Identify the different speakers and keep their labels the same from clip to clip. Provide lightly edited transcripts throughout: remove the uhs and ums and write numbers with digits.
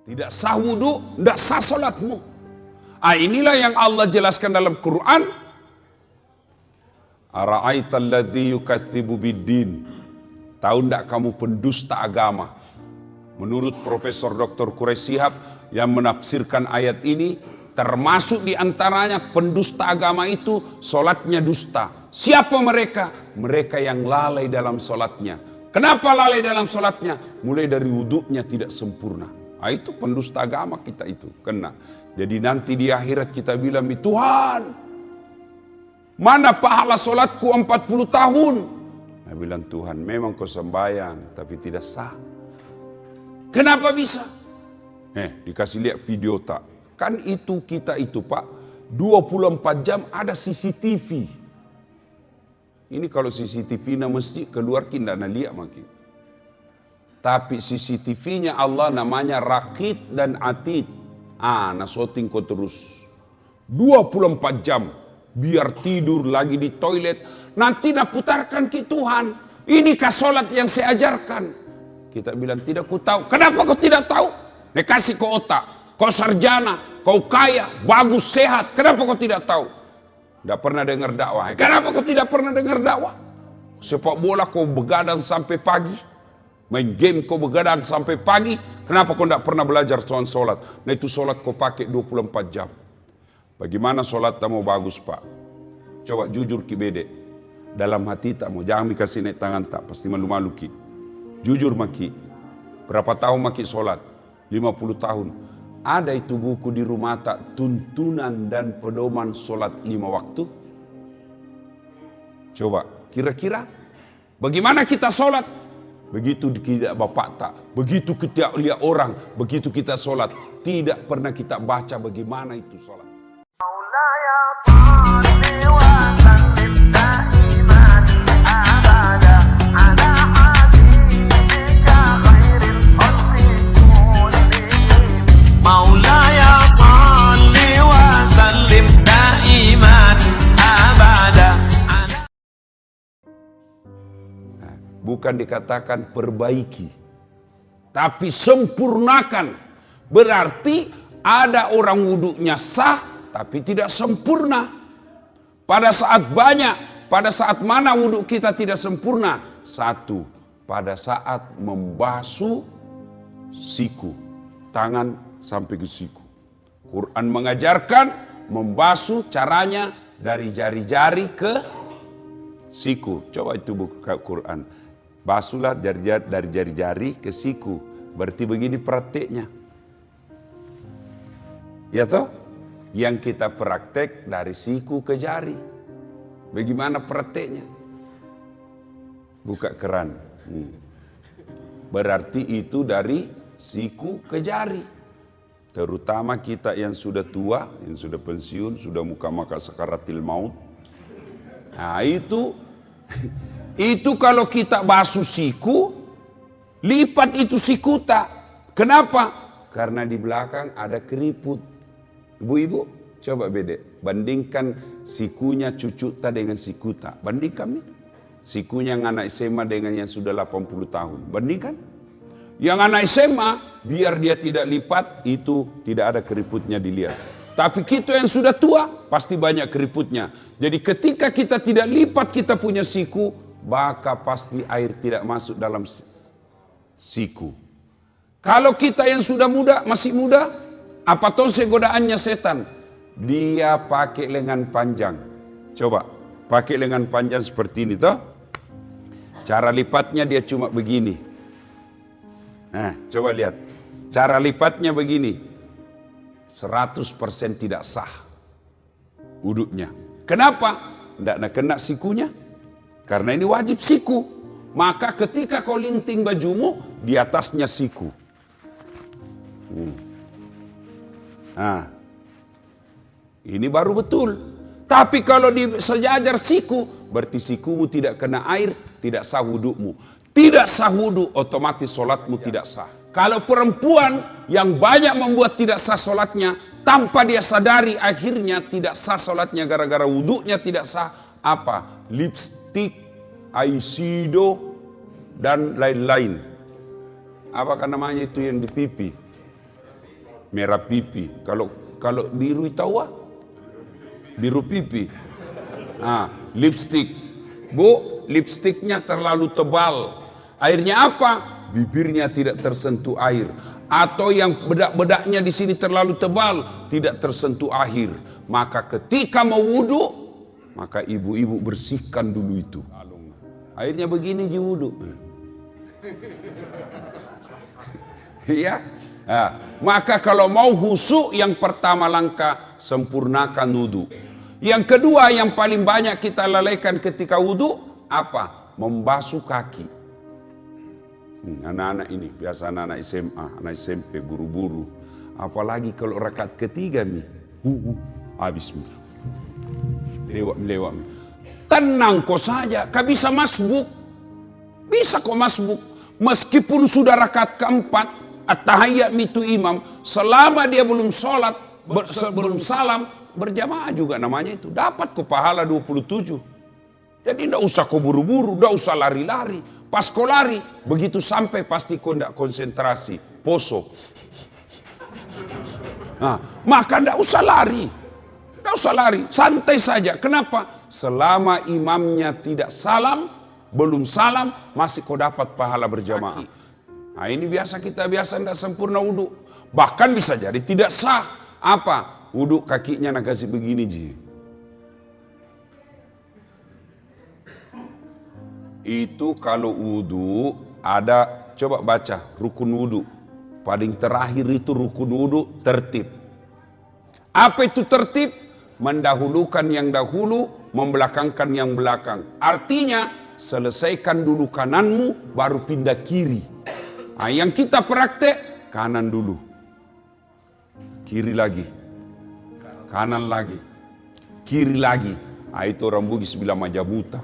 Speaker 1: Tidak sah wudu, tidak sah solatmu. Inilah yang Allah jelaskan dalam Quran. Ara'aital ladzi yukatsibu biddin. Tahu tidak kamu pendusta agama? Menurut Profesor Dr. Quraish Shihab yang menafsirkan ayat ini, termasuk diantaranya pendusta agama itu solatnya dusta. Siapa mereka? Mereka yang lalai dalam solatnya. Kenapa lalai dalam solatnya? Mulai dari wudunya tidak sempurna. Itu pendusta agama kita itu kena. Jadi nanti di akhirat kita bilang, Tuhan, mana pahala solatku 40 tahun? Nah, bilang, Tuhan memang kau sembahyang tapi tidak sah. Kenapa bisa? Dikasih lihat video tak? Kan itu kita itu Pak, 24 jam ada CCTV. Ini kalau CCTV na masjid keluar kita nak lihat makin. Tapi CCTV-nya Allah namanya Raqib dan Atid. Nah syuting kau terus 24 jam. Biar tidur lagi di toilet. Nanti nak putarkan ke Tuhan. Inikah solat yang saya ajarkan? Kita bilang tidak ku tahu. Kenapa kau tidak tahu? Dia kasih kau otak. Kau sarjana. Kau kaya. Bagus, sehat. Kenapa kau tidak tahu? Tidak pernah dengar dakwah. Kenapa kau tidak pernah dengar dakwah? Sepak bola kau begadang sampai pagi. Main game kau begadang sampai pagi. Kenapa kau tidak pernah belajar soal solat? Nah itu solat kau pakai 24 jam. Bagaimana solat tak mau bagus Pak? Coba jujur ki bede. Dalam hati tak mau. Jangan dikasih naik tangan tak. Pasti malu-malu ki. Jujur maki. Berapa tahun maki solat? 50 tahun. Ada itu buku di rumah tak, tuntunan dan pedoman solat 5 waktu? Coba, kira-kira bagaimana kita solat? Begitu tidak bapak tak, begitu kita lihat orang, begitu kita solat. Tidak pernah kita baca bagaimana itu solat. Bukan dikatakan perbaiki, tapi sempurnakan. Berarti ada orang wudunya sah, tapi tidak sempurna. Pada saat banyak, pada saat mana wudu kita tidak sempurna? Satu, pada saat membasuh siku, tangan sampai ke siku. Quran mengajarkan membasuh caranya dari jari-jari ke siku. Coba itu buka Quran. Basuhlah dari jari-jari ke siku. Berarti begini prakteknya. Ya toh? Yang kita praktek dari siku ke jari. Bagaimana prakteknya? Buka keran. Berarti itu dari siku ke jari. Terutama kita yang sudah tua, yang sudah pensiun, sudah muka-muka sakaratil maut. Nah itu kalau kita basuh siku, lipat itu siku tak. Kenapa? Karena di belakang ada keriput. Ibu-ibu, coba beda. Bandingkan sikunya cucu tak dengan siku tak. Bandingkan nih. Sikunya yang anak SMA dengan yang sudah 80 tahun. Bandingkan. Yang anak SMA, biar dia tidak lipat, itu tidak ada keriputnya dilihat. Tapi kita yang sudah tua, pasti banyak keriputnya. Jadi ketika kita tidak lipat kita punya siku, maka pasti air tidak masuk dalam siku. Kalau kita yang sudah muda, masih muda, apa tuh godaannya setan? Dia pakai lengan panjang. Coba, pakai lengan panjang seperti ini toh. Cara lipatnya dia cuma begini. Nah, coba lihat. Cara lipatnya begini. 100% tidak sah wuduknya. Kenapa? Tidak nak kena sikunya. Karena ini wajib siku. Maka ketika kau linting bajumu, di atasnya siku. Nah, ini baru betul. Tapi kalau di sejajar siku, berarti sikumu tidak kena air, tidak sah wudukmu. Tidak sah wuduk, otomatis solatmu tidak sah. Kalau perempuan yang banyak membuat tidak sah solatnya, tanpa dia sadari akhirnya tidak sah solatnya gara-gara wuduknya tidak sah. Apa? Lipstick, eyeshadow, dan lain-lain. Apakah namanya itu yang di pipi? merah pipi. Kalau biru tahu ah? Biru pipi. Lipstick. Bu, lipstiknya terlalu tebal. Airnya apa? Bibirnya tidak tersentuh air. Atau yang bedak-bedaknya di sini terlalu tebal, tidak tersentuh air. Maka ketika mau wudhu, maka ibu-ibu bersihkan dulu itu. Airnya begini di wudhu. Ya. Maka kalau mau khusyuk, yang pertama langkah sempurnakan wudhu. Yang kedua yang paling banyak kita lalaikan ketika wudhu apa? Membasuh kaki. Anak-anak ini biasa anak-anak SMA, anak SMP buru-buru. Apalagi kalau rakaat ketiga nih, habis lewat. Tenang kau saja, kau bisa masbuk. Bisa kau masbuk. Meskipun sudah rakaat keempat, at-tahiyyat itu imam, selama dia belum sholat, belum salam, berjamaah juga namanya itu. Dapat kau pahala 27. Jadi tidak usah kau buru-buru, tidak usah lari-lari. Pas kau lari, begitu sampai pasti kau tidak konsentrasi, poso. Maka tidak usah lari. Tidak usah lari, santai saja. Kenapa? Selama imamnya tidak salam, belum salam, masih kau dapat pahala berjamaah. Ini kita biasa tidak sempurna wudhu. Bahkan bisa jadi tidak sah. Apa? Wudhu kakinya nak kasih begini ji. Itu kalau wudhu ada, coba baca rukun wudhu. Paling terakhir itu rukun wudhu tertib. Apa itu tertib? Mendahulukan yang dahulu, membelakangkan yang belakang. Artinya selesaikan dulu kananmu, baru pindah kiri. Yang kita praktek kanan dulu, kiri lagi, kanan lagi, kiri lagi. Itu orang Bugis bilang majamuta.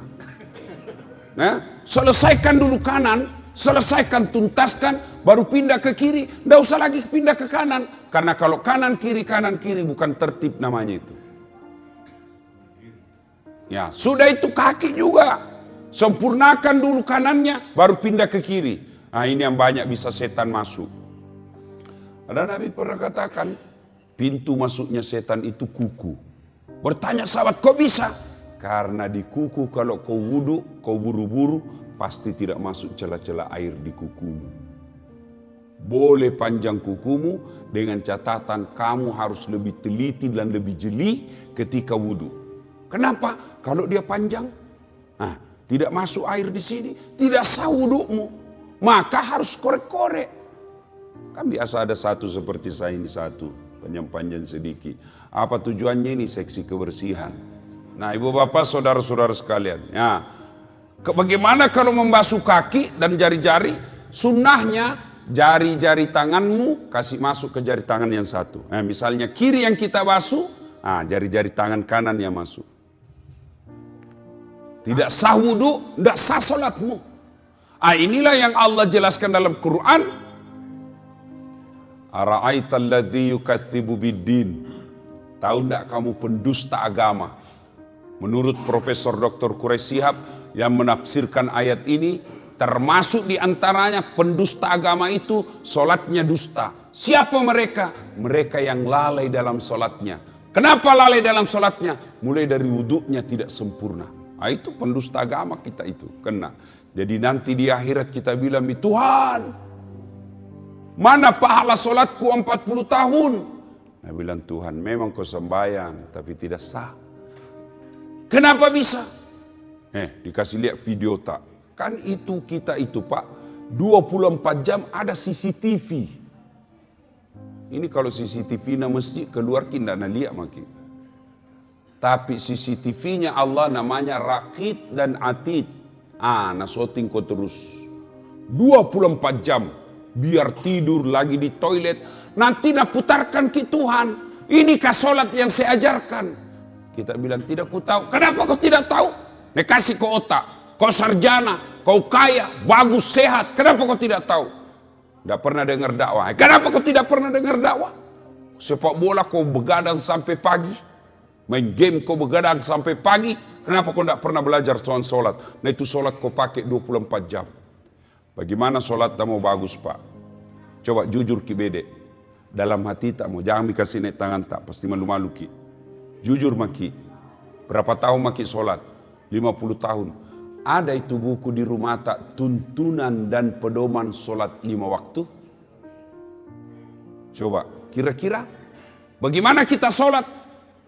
Speaker 1: Selesaikan dulu kanan, selesaikan tuntaskan, baru pindah ke kiri. Tidak usah lagi pindah ke kanan, karena kalau kanan kiri bukan tertib namanya itu. Ya sudah, itu kaki juga. Sempurnakan dulu kanannya, baru pindah ke kiri. Ini yang banyak bisa setan masuk. Ada Nabi pernah katakan, pintu masuknya setan itu kuku. Bertanya sahabat, kok bisa? Karena di kuku kalau kau wudhu, kau buru-buru, pasti tidak masuk celah-celah air di kukumu. Boleh panjang kukumu, dengan catatan kamu harus lebih teliti dan lebih jeli ketika wudhu. Kenapa? Kalau dia panjang, tidak masuk air di sini, tidak sah wudhumu. Maka harus korek-korek. Kan biasa ada satu seperti saya ini, satu panjang-panjang sedikit. Apa tujuannya ini? Seksi kebersihan. Nah, ibu bapak, saudara-saudara sekalian. Bagaimana kalau membasuh kaki dan jari-jari? Sunnahnya jari-jari tanganmu kasih masuk ke jari tangan yang satu. Misalnya kiri yang kita basuh, jari-jari tangan kanan yang masuk. Tidak sah wudhu, tidak sah solatmu. Inilah yang Allah jelaskan dalam Quran. Ara'aital ladzi yukatsibu biddin. Tahu tidak kamu pendusta agama? Menurut Profesor Dr. Quraisy Shihab yang menafsirkan ayat ini, termasuk diantaranya pendusta agama itu solatnya dusta. Siapa mereka? Mereka yang lalai dalam solatnya. Kenapa lalai dalam solatnya? Mulai dari wudhunya tidak sempurna. Itu pendusta agama kita itu kena. Jadi nanti di akhirat kita bilang, Tuhan, mana pahala solatku 40 tahun? Nah, bilang, Tuhan memang kau sembahyang tapi tidak sah. Kenapa bisa? Dikasih lihat video tak? Kan itu kita itu Pak, 24 jam ada CCTV. Ini kalau CCTV na masjid keluar kita nak lihat makin. Tapi CCTV-nya Allah namanya Raqib dan Atid. Nasoting kau terus 24 jam. Biar tidur lagi di toilet, nanti nak putarkan ke Tuhan. Inikah solat yang saya ajarkan? Kita bilang tidak ku tahu. Kenapa kau tidak tahu? Nek kasih kau otak, kau sarjana, kau kaya, bagus, sehat. Kenapa kau tidak tahu? Tidak pernah dengar dakwah. Kenapa kau tidak pernah dengar dakwah? Sepak bola kau begadang sampai pagi, main game kau begadang sampai pagi. Kenapa kau tidak pernah belajar soal solat? Nah itu solat kau pakai 24 jam. Bagaimana solat mau bagus Pak? Coba jujur ki bede. dalam hati tak mau. Jangan dikasih naik tangan tak, pasti malu-malu ki. Jujur maki. Berapa tahun maki sholat? 50 tahun. Ada itu buku di rumah tak, tuntunan dan pedoman sholat 5 waktu? Coba, kira-kira bagaimana kita sholat?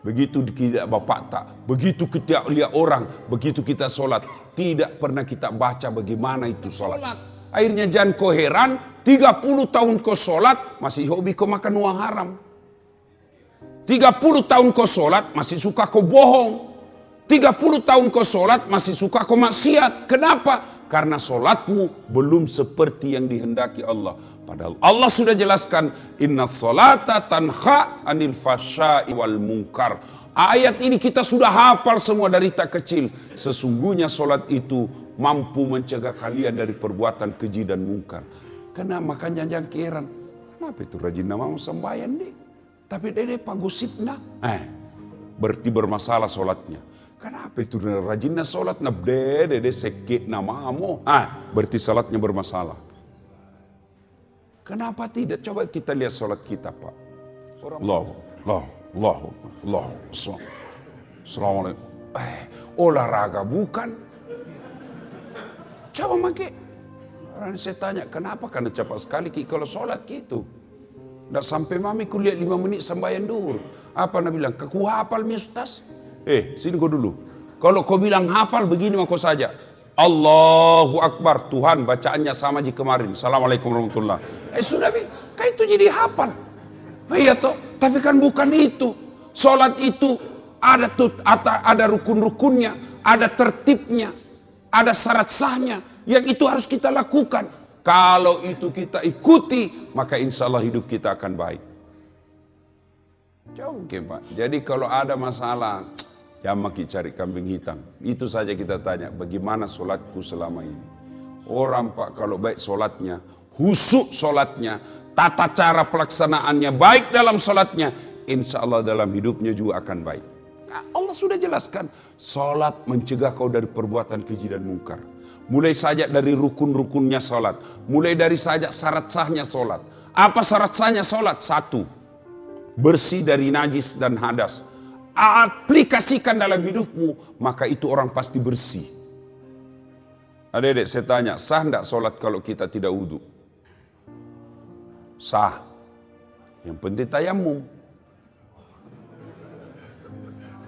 Speaker 1: Begitu tidak bapak tak, begitu kita lihat orang, begitu kita sholat, tidak pernah kita baca bagaimana itu sholat. Akhirnya jangan kau heran, 30 tahun kau sholat, masih hobi kau makan uang haram. 30 tahun kau sholat, masih suka kau bohong. 30 tahun kau sholat, masih suka kau maksiat. Kenapa? Karena sholatmu belum seperti yang dihendaki Allah. Padahal Allah sudah jelaskan, inna sholata tanha anil fasya'i wal munkar. Ayat ini kita sudah hafal semua dari tak kecil. Sesungguhnya sholat itu mampu mencegah kalian dari perbuatan keji dan mungkar. Karena makanya jangan keheran, kenapa itu rajin nama sembahyang deh, tapi dede pak gosipna, berarti bermasalah sholatnya. Kenapa itu rajinnya sholat dede sekit namamu, berarti sholatnya bermasalah. Kenapa tidak? Coba kita lihat sholat kita pak. Allah, Assalamualaikum. Olahraga bukan? Coba make. Orang saya tanya, kenapa? Karena cepat sekali kalau sholat gitu. Nggak sampai mami kulihat 5 menit sembahyang duhur. Apa Nabi bilang? Aku hafal mi ustaz. Sini kau dulu. Kalau kau bilang hafal begini mah kau saja. Allahu Akbar. Tuhan bacaannya sama di kemarin. Assalamualaikum warahmatullah. Sudah bi. Kan itu jadi hafal. Iya toh. Tapi kan bukan itu. Sholat itu ada rukun-rukunnya. Ada tertibnya. Ada syarat sahnya. Yang itu harus kita lakukan. Kalau itu kita ikuti, maka insya Allah hidup kita akan baik. Jauh Pak. Jadi kalau ada masalah, jangan maki cari kambing hitam. Itu saja kita tanya, bagaimana sholatku selama ini. Orang Pak kalau baik sholatnya, husuk sholatnya, tata cara pelaksanaannya baik dalam sholatnya, insya Allah dalam hidupnya juga akan baik. Allah sudah jelaskan, sholat mencegah kau dari perbuatan keji dan mungkar. Mulai saja dari rukun-rukunnya sholat. Mulai dari saja syarat sahnya sholat. Apa syarat sahnya sholat? 1. Bersih dari najis dan hadas. Aplikasikan dalam hidupmu, maka itu orang pasti bersih. Adik-adik saya tanya, sah enggak sholat kalau kita tidak wudhu? Sah. Yang penting tayamum.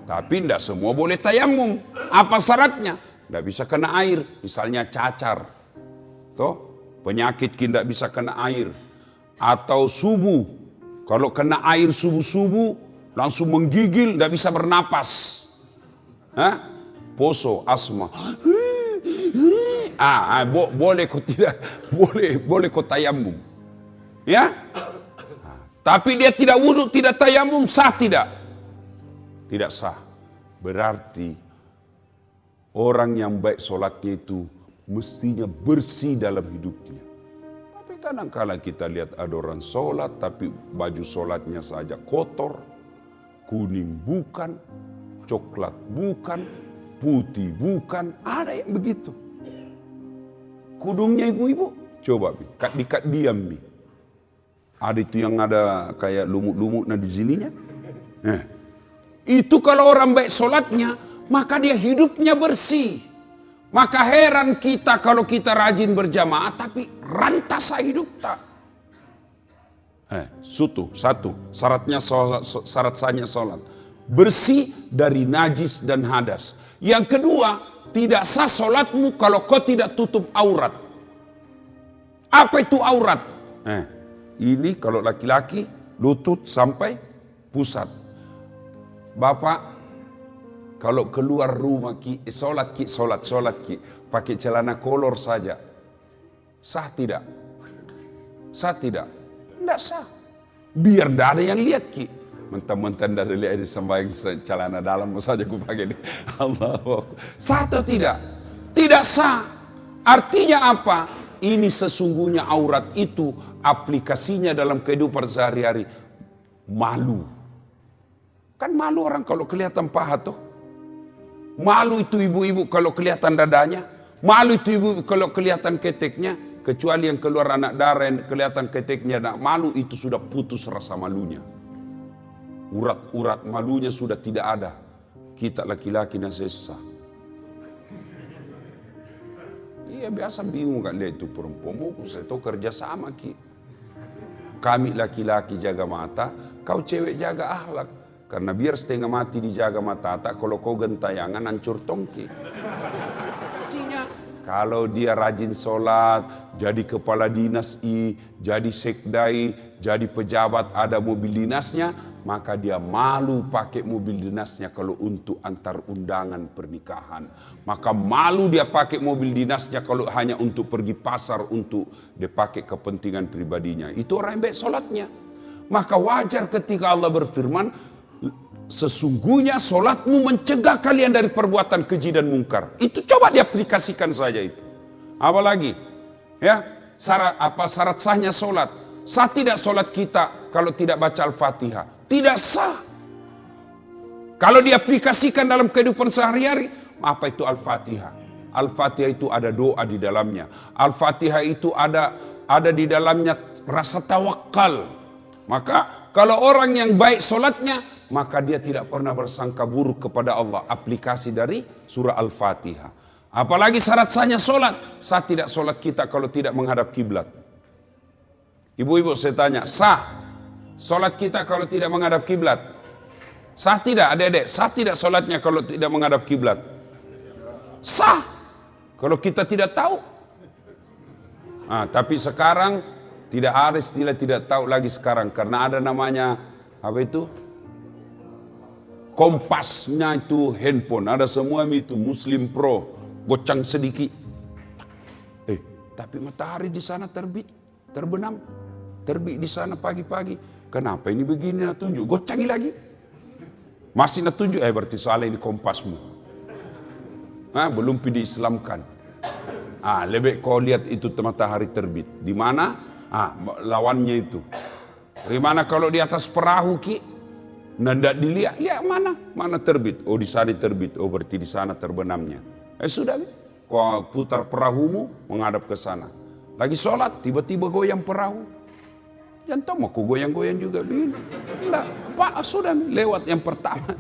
Speaker 1: Tapi tidak semua boleh tayamum. Apa syaratnya? Tidak bisa kena air, misalnya cacar, toh penyakit tidak bisa kena air, atau subuh, kalau kena air subuh langsung menggigil, tidak bisa bernapas, poso, asma, boleh kok tidak, boleh kok tayamum, ya, tapi dia tidak wudhu, tidak tayamum, sah tidak? Tidak sah, berarti orang yang baik sholatnya itu mestinya bersih dalam hidupnya. Tapi kadang-kadang kita lihat ada orang sholat tapi baju sholatnya saja kotor, kuning bukan, coklat bukan, putih bukan, ada yang begitu. Kudungnya ibu-ibu, coba dikat diam nih. Ada itu yang ada kayak lumut-lumut di sininya. Itu kalau orang baik sholatnya, maka dia hidupnya bersih. Maka heran kita kalau kita rajin berjamaah tapi rantasa hidup tak. Satu, syaratnya syarat sahnya sholat. Bersih dari najis dan hadas. Yang kedua, tidak sah sholatmu kalau kau tidak tutup aurat. Apa itu aurat? Ini kalau laki-laki lutut sampai pusat. Bapak, kalau keluar rumah sholat pakai celana kolor saja, sah tidak? Sah tidak? Tidak sah. Biar tidak ada yang lihat ki. Mentang-mentang dari lihat di sembahyang celana dalam saja aku pakai ini. Allah. Sah atau tidak? Tidak sah. Artinya apa? Ini sesungguhnya aurat itu aplikasinya dalam kehidupan sehari-hari. Malu. Kan malu orang kalau kelihatan paha tuh. Malu itu ibu-ibu kalau kelihatan dadanya. Malu itu ibu kalau kelihatan keteknya. Kecuali yang keluar anak darah yang kelihatan keteknya nak malu, itu sudah putus rasa malunya. Urat-urat malunya sudah tidak ada. Kita laki-laki nasesa. Iya biasa bingung kan lihat itu perempuan. Saya tahu kerja sama ki. Kami laki-laki jaga mata, kau cewek jaga akhlak. Karena biar setengah mati dijaga mata, kalau kau gentayangan hancur tongki. Kalau dia rajin sholat, jadi kepala dinas jadi sekdai, jadi pejabat ada mobil dinasnya, maka dia malu pakai mobil dinasnya kalau untuk antar undangan pernikahan. Maka malu dia pakai mobil dinasnya kalau hanya untuk pergi pasar, untuk dia pakai kepentingan pribadinya. Itu orang yang baik sholatnya. Maka wajar ketika Allah berfirman, sesungguhnya solatmu mencegah kalian dari perbuatan keji dan mungkar. Itu coba diaplikasikan saja itu. Apalagi ya, syarat sahnya solat. Sah tidak solat kita kalau tidak baca Al-Fatihah? Tidak sah. Kalau diaplikasikan dalam kehidupan sehari-hari, apa itu Al-Fatihah? Al-Fatihah itu ada doa di dalamnya. Al-Fatihah itu ada di dalamnya rasa tawakal. Maka kalau orang yang baik solatnya, maka dia tidak pernah bersangka buruk kepada Allah. Aplikasi dari surah Al-Fatihah. Apalagi syarat sahnya solat. Sah tidak solat kita kalau tidak menghadap kiblat? Ibu-ibu saya tanya, sah solat kita kalau tidak menghadap kiblat? Sah tidak adik-adik? Sah tidak solatnya kalau tidak menghadap kiblat? Sah. Kalau kita tidak tahu. Tapi sekarang tidak ada istilah tidak tahu lagi sekarang. Karena ada namanya, apa itu? Kompasnya itu handphone. Ada semua itu, Muslim Pro. Gocang sedikit. Tapi matahari di sana terbit, terbenam. Terbit di sana pagi-pagi. Kenapa ini begini nak tunjuk? Gocangi lagi. Masih nak tunjuk, berarti soalnya ini kompasmu. Belum diislamkan. Lebih kau lihat itu matahari terbit. Di mana? Lawannya itu. Bagaimana kalau di atas perahu ki? Tidak dilihat, lihat mana terbit? Oh di sana terbit. Oh berarti di sana terbenamnya. Sudah, kau putar perahumu menghadap ke sana. Lagi sholat, tiba-tiba goyang perahu. Jangan tahu mau goyang-goyang juga begini. Tidak, Pak sudah lewat yang pertama.